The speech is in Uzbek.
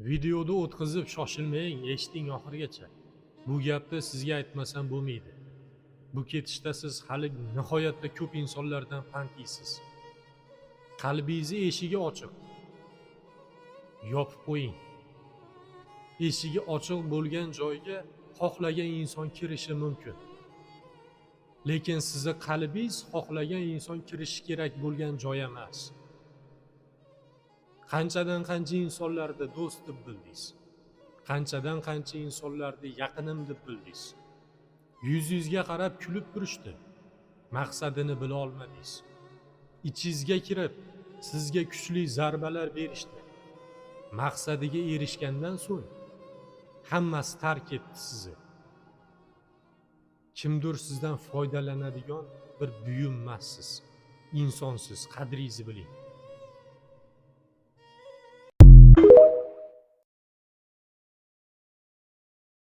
Videoda o'tkazib shoshilmang, eshiting oxirigacha. Bu gapni sizga aytmasam bo'lmaydi. Bu ketishda siz hali nihoyatda ko'p insonlardan pand yeysiz. Qalbingizni eshigi ochiq. Yopib qo'ying. Eshigi ochiq bo'lgan joyga xohlagan inson kirishi mumkin. Lekin sizni qalbingiz xohlagan inson kirishi kerak bo'lgan joy emas. Qanchadan qancha insonlarni do'st deb bildingiz. Qanchadan qancha insonlarni yaqinim deb bildingiz. Yuzingizga qarab kulib turishdi. Maqsadini bila olmadingiz. Ichingizga kirib, sizga kuchli zarbalar berishdi. Maqsadiga erishgandan so'ng hammasi tark etdi sizni. Kimdir sizdan foydalanadigan bir buyum emassiz. Insonsiz, qadringizni biling.